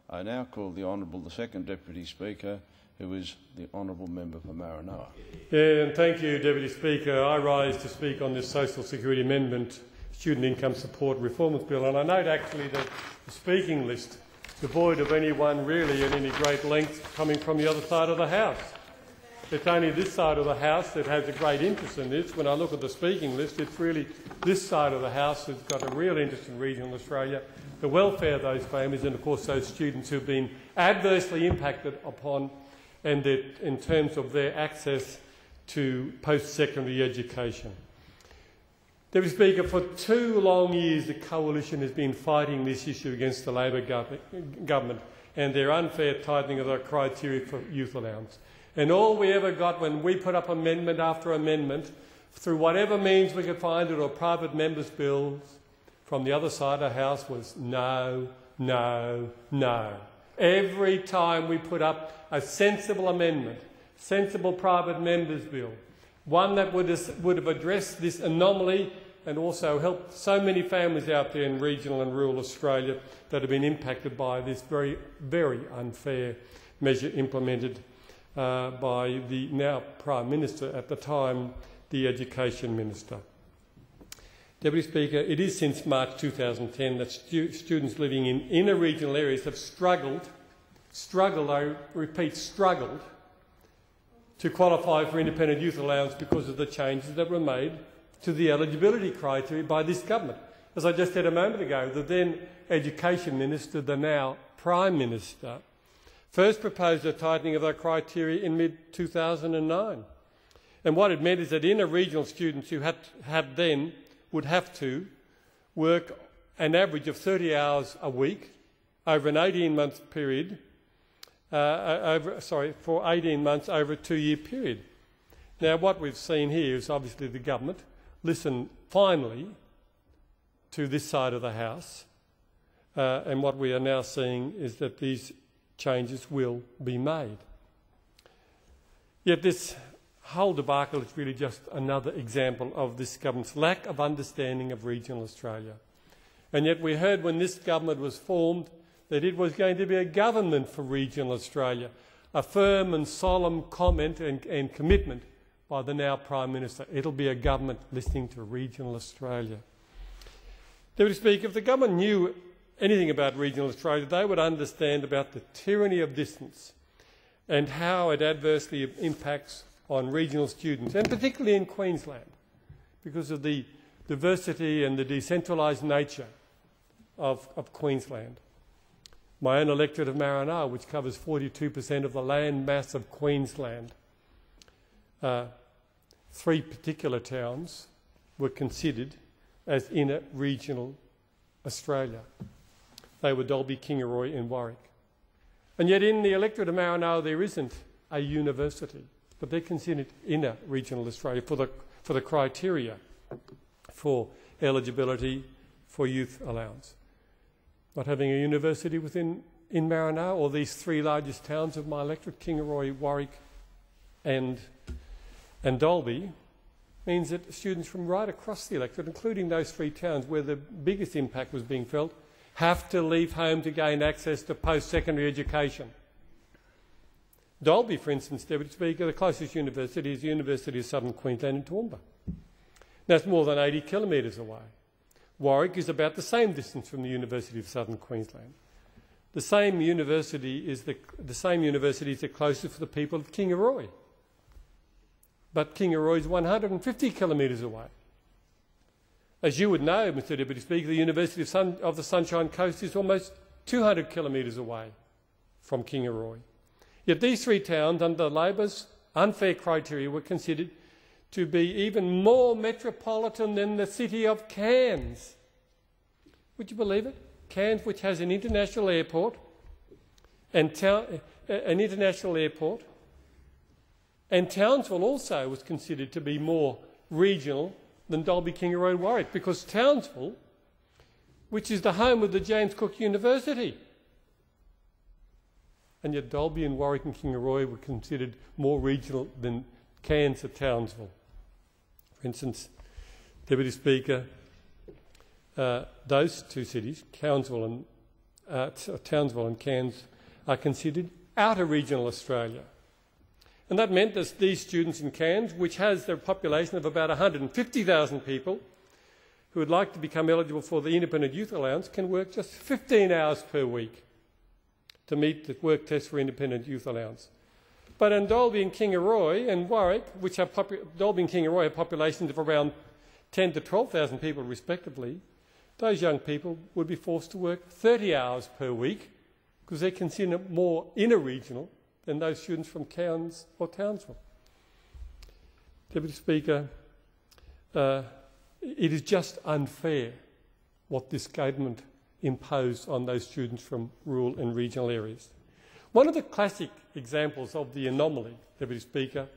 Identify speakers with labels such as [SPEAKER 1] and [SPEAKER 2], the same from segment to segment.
[SPEAKER 1] I now call the Honourable, the Second Deputy Speaker, who is the Honourable Member for Maranoa.
[SPEAKER 2] Yeah, and thank you, Deputy Speaker. I rise to speak on this Social Security Amendment, Student Income Support Reforms Bill, and I note actually that the speaking list, devoid of anyone really at any great length coming from the other side of the House. It's only this side of the House that has a great interest in this. When I look at the speaking list, it's really this side of the House that's got a real interest in regional Australia, the welfare of those families and, of course, those students who've been adversely impacted upon and that in terms of their access to post-secondary education. Deputy Speaker, for 2 long years the Coalition has been fighting this issue against the Labor government and their unfair tightening of the criteria for youth allowance. And all we ever got when we put up amendment after amendment, through whatever means we could find it or private members' bills from the other side of the House, was no, no, no. Every time we put up a sensible amendment, sensible private members' bill, one that would have addressed this anomaly and also helped so many families out there in regional and rural Australia that have been impacted by this very, very unfair measure implemented by the now Prime Minister, at the time the Education Minister. Deputy Speaker, it is since March 2010 that students living in inner regional areas have struggled, I repeat, struggled, to qualify for independent youth allowance because of the changes that were made to the eligibility criteria by this government. As I just said a moment ago, the then Education Minister, the now Prime Minister, first proposed a tightening of the criteria in mid-2009. And what it meant is that inner regional students who would have to work an average of 30 hours a week over an 18-month period, for 18 months over a 2-year period. Now, what we've seen here is obviously the government listen finally to this side of the House, and what we are now seeing is that these changes will be made. Yet this whole debacle is really just another example of this government's lack of understanding of regional Australia. And yet we heard when this government was formed that it was going to be a government for regional Australia, a firm and solemn comment and commitment by the now Prime Minister. It'll be a government listening to regional Australia. Deputy Speaker, if the government knew anything about regional Australia, they would understand about the tyranny of distance and how it adversely impacts on regional students, and particularly in Queensland, because of the diversity and the decentralised nature of Queensland. My own electorate of Maranoa, which covers 42% of the land mass of Queensland, 3 particular towns were considered as inner regional Australia. They were Dalby, Kingaroy and Warwick. And yet in the electorate of Maranoa there isn't a university, but they're considered inner regional Australia for the criteria for eligibility for youth allowance. Not having a university in Maranoa, or these 3 largest towns of my electorate, Kingaroy, Warwick and Dalby, means that students from right across the electorate, including those 3 towns where the biggest impact was being felt, have to leave home to gain access to post-secondary education. Dalby, for instance, Deputy Speaker, the closest university is the University of Southern Queensland in Toowoomba. Now, it's more than 80 kilometres away. Warwick is about the same distance from the University of Southern Queensland. The same university is the closest for the people of Kingaroy. But Kingaroy is 150 kilometres away. As you would know, Mr Deputy Speaker, the University of the Sunshine Coast is almost 200 kilometres away from Kingaroy. Yet these 3 towns, under Labor's unfair criteria, were considered to be even more metropolitan than the city of Cairns. Would you believe it? Cairns, which has an international airport, and Townsville also was considered to be more regional than Dalby, Kingaroy and Warwick, because Townsville, which is the home of the James Cook University, and yet Dalby and Warwick and Kingaroy were considered more regional than Cairns or Townsville. For instance, Deputy Speaker, those 2 cities, Townsville Townsville and Cairns are considered outer regional Australia. And that meant that these students in Cairns, which has their population of about 150,000 people, who would like to become eligible for the Independent Youth Allowance, can work just 15 hours per week to meet the work test for Independent Youth Allowance. But in Dalby and Kingaroy and Warwick, which have Dalby and Kingaroy have populations of around 10 to 12,000 people respectively, those young people would be forced to work 30 hours per week because they're considered more inner regional than those students from Cairns or Townsville. Deputy Speaker, it is just unfair what this government imposed on those students from rural and regional areas. One of the classic examples of the anomaly, Deputy Speaker,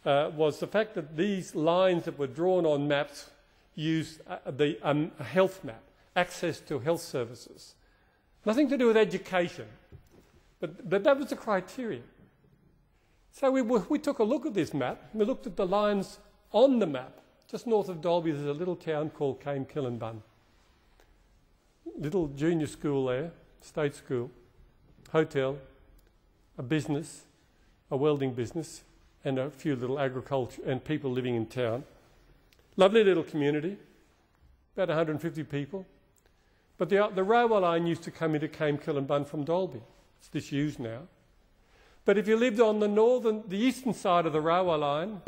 [SPEAKER 2] was the fact that these lines that were drawn on maps used a health map, access to health services. Nothing to do with education, but that was the criteria. So we took a look at this map. We looked at the lines on the map. Just north of Dalby, there's a little town called Killinbun. Little junior school there, state school, hotel, a business, a welding business, and a few little agriculture and people living in town. Lovely little community, about 150 people. But the railway line used to come into Killinbun from Dalby. It's disused now. But if you lived on the eastern side of the railway line,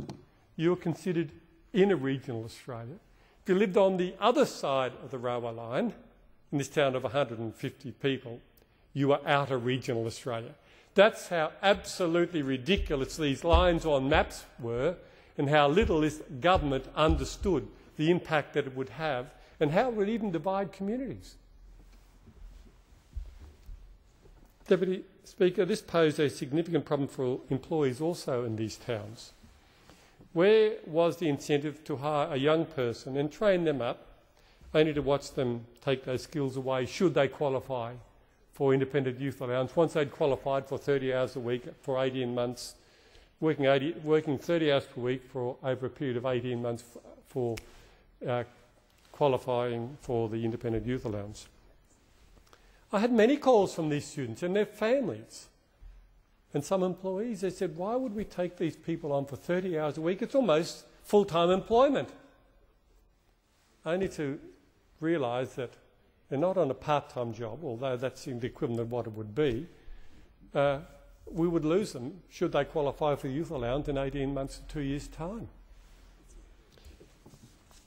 [SPEAKER 2] you were considered inner regional Australia. If you lived on the other side of the railway line, in this town of 150 people, you were outer regional Australia. That's how absolutely ridiculous these lines on maps were and how little this government understood the impact that it would have and how it would even divide communities. Deputy Speaker, this posed a significant problem for employees also in these towns. Where was the incentive to hire a young person and train them up, only to watch them take those skills away should they qualify for Independent Youth Allowance? Once they'd qualified for 30 hours a week for 18 months, working 30 hours per week for over a period of 18 months for qualifying for the Independent Youth Allowance. I had many calls from these students and their families and some employees. They said, why would we take these people on for 30 hours a week? It's almost full-time employment. Only to realise that they're not on a part-time job, although that's the equivalent of what it would be. We would lose them should they qualify for youth allowance in 18 months to 2 years' time.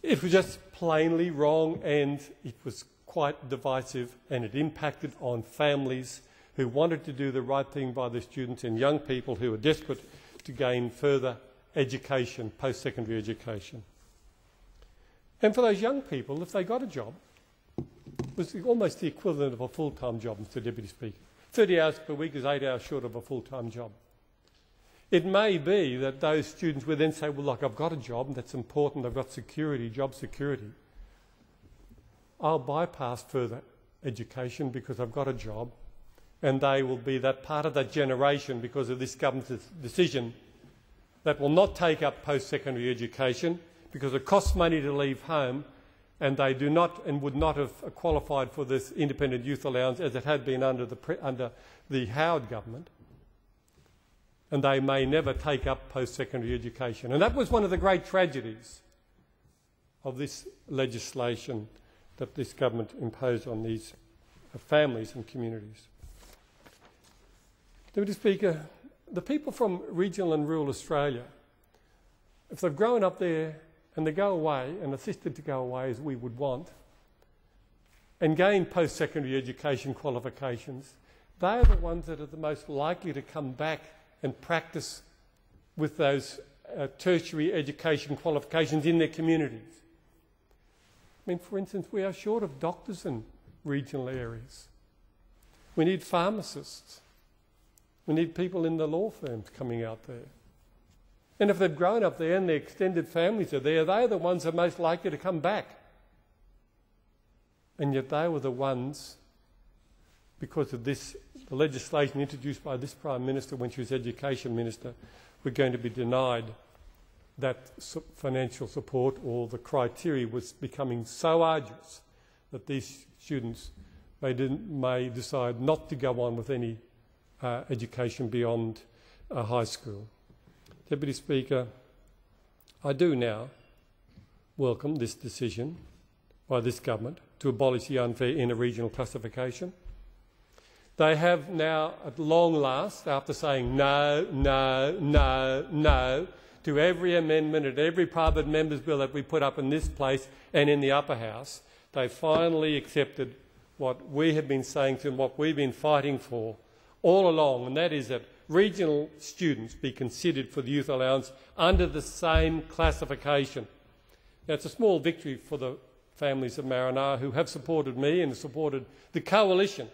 [SPEAKER 2] It was just plainly wrong, and it was quite divisive, and it impacted on families who wanted to do the right thing by the students and young people who were desperate to gain further education, post-secondary education. And for those young people, if they got a job, it was almost the equivalent of a full-time job, Mr Deputy Speaker. 30 hours per week is 8 hours short of a full-time job. It may be that those students would then say, well, look, I've got a job, and that's important, I've got security, job security. I'll bypass further education because I've got a job, and they will be that part of that generation because of this government's decision that will not take up post-secondary education because it costs money to leave home, and they do not and would not have qualified for this Independent Youth Allowance as it had been under the Howard government, and they may never take up post-secondary education. And that was one of the great tragedies of this legislation that this government imposed on these families and communities. Deputy Speaker, the people from regional and rural Australia, if they've grown up there and they go away and assisted to go away as we would want and gain post-secondary education qualifications, they are the ones that are the most likely to come back and practice with those tertiary education qualifications in their communities. I mean, for instance, we are short of doctors in regional areas. We need pharmacists. We need people in the law firms coming out there. And if they've grown up there and their extended families are there, they're the ones that are most likely to come back. And yet they were the ones, because of this, the legislation introduced by this Prime Minister when she was Education Minister, were going to be denied that financial support, or the criteria was becoming so arduous that these students may decide not to go on with any education beyond high school. Deputy Speaker, I do now welcome this decision by this government to abolish the unfair inter-regional classification. They have now, at long last, after saying no, no, no, no to every amendment and every private members' bill that we put up in this place and in the upper house, they finally accepted what we have been saying to them, what we've been fighting for all along, and that is that regional students be considered for the youth allowance under the same classification. Now, it's a small victory for the families of Marinara who have supported me and supported the coalition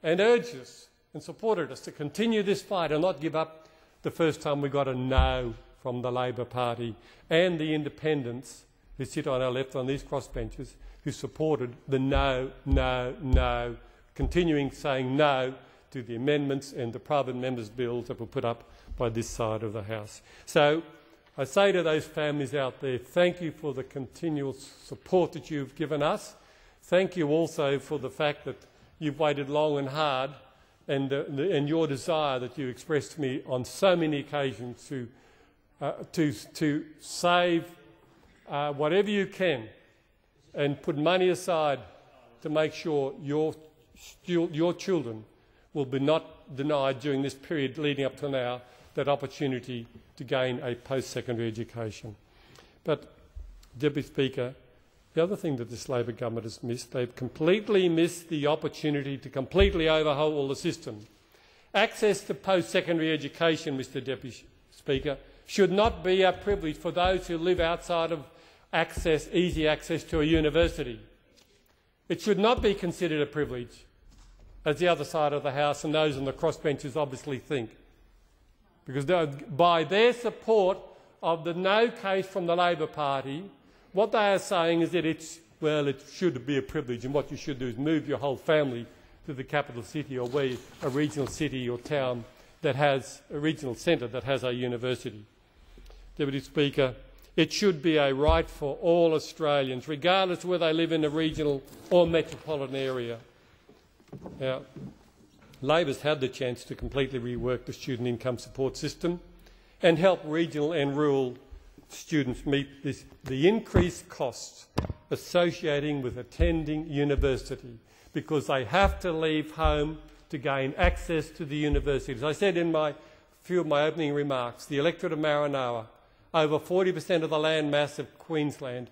[SPEAKER 2] and urged us and supported us to continue this fight and not give up the first time we got a no from the Labor Party and the independents who sit on our left on these crossbenches who supported the no, no, no, continuing saying no to the amendments and the private members' bills that were put up by this side of the House. So I say to those families out there, thank you for the continual support that you've given us. Thank you also for the fact that you've waited long and hard and your desire that you expressed to me on so many occasions to save whatever you can and put money aside to make sure your children will be not denied during this period leading up to now that opportunity to gain a post-secondary education. But, Deputy Speaker, the other thing that this Labor government has missed, they've completely missed the opportunity to completely overhaul the system. Access to post-secondary education, Mr Deputy Speaker, should not be a privilege for those who live outside of easy access to a university. It should not be considered a privilege, as the other side of the House and those on the crossbenches obviously think. Because by their support of the no case from the Labor Party, what they are saying is that it should be a privilege, and what you should do is move your whole family to the capital city or a regional city or town that has a regional centre that has a university. Deputy Speaker, it should be a right for all Australians, regardless of whether they live in a regional or metropolitan area. Now, Labor's had the chance to completely rework the student income support system and help regional and rural students meet the increased costs associating with attending university because they have to leave home to gain access to the university. As I said in a few of my opening remarks, the electorate of Marinara, over 40% of the land mass of Queensland,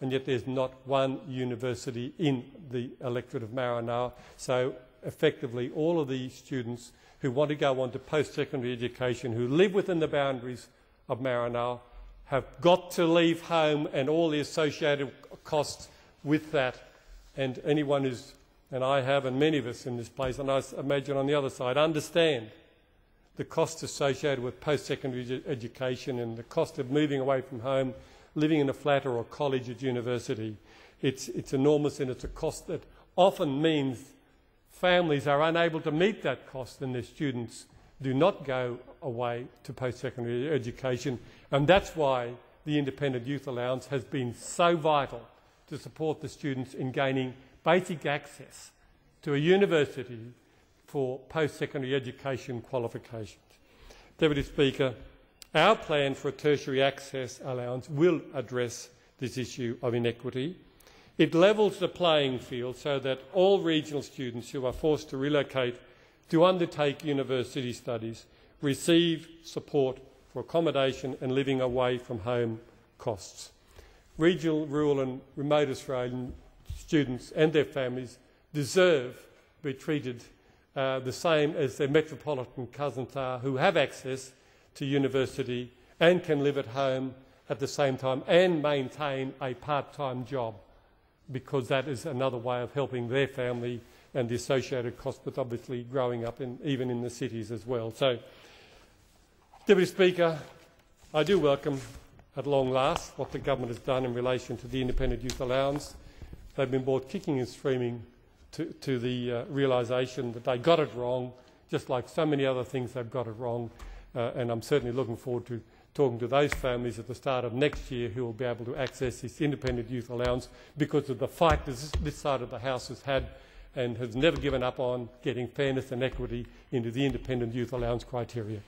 [SPEAKER 2] and yet there's not one university in the electorate of Marinara. So effectively all of these students who want to go on to post-secondary education, who live within the boundaries of Marinara, have got to leave home and all the associated costs with that. And anyone who's, and I have, and many of us in this place, and I imagine on the other side, understand the costs associated with post-secondary education and the cost of moving away from home, living in a flat or a college at university. It's enormous, and it's a cost that often means families are unable to meet that cost and their students do not go away to post-secondary education. And that's why the Independent Youth Allowance has been so vital to support the students in gaining basic access to a university for post-secondary education qualifications. Deputy Speaker, our plan for a tertiary access allowance will address this issue of inequity. It levels the playing field so that all regional students who are forced to relocate to undertake university studies receive support for accommodation and living away from home costs. Regional, rural and remote Australian students and their families deserve to be treated the same as their metropolitan cousins are, who have access to university and can live at home at the same time and maintain a part-time job, because that is another way of helping their family and the associated costs, but obviously growing up even in the cities as well. So, Deputy Speaker, I do welcome at long last what the government has done in relation to the Independent Youth Allowance. They've been brought kicking and screaming to the realisation that they got it wrong, just like so many other things they've got it wrong. And I'm certainly looking forward to talking to those families at the start of next year who will be able to access this Independent Youth Allowance because of the fight this side of the House has had and has never given up on getting fairness and equity into the independent youth allowance criteria.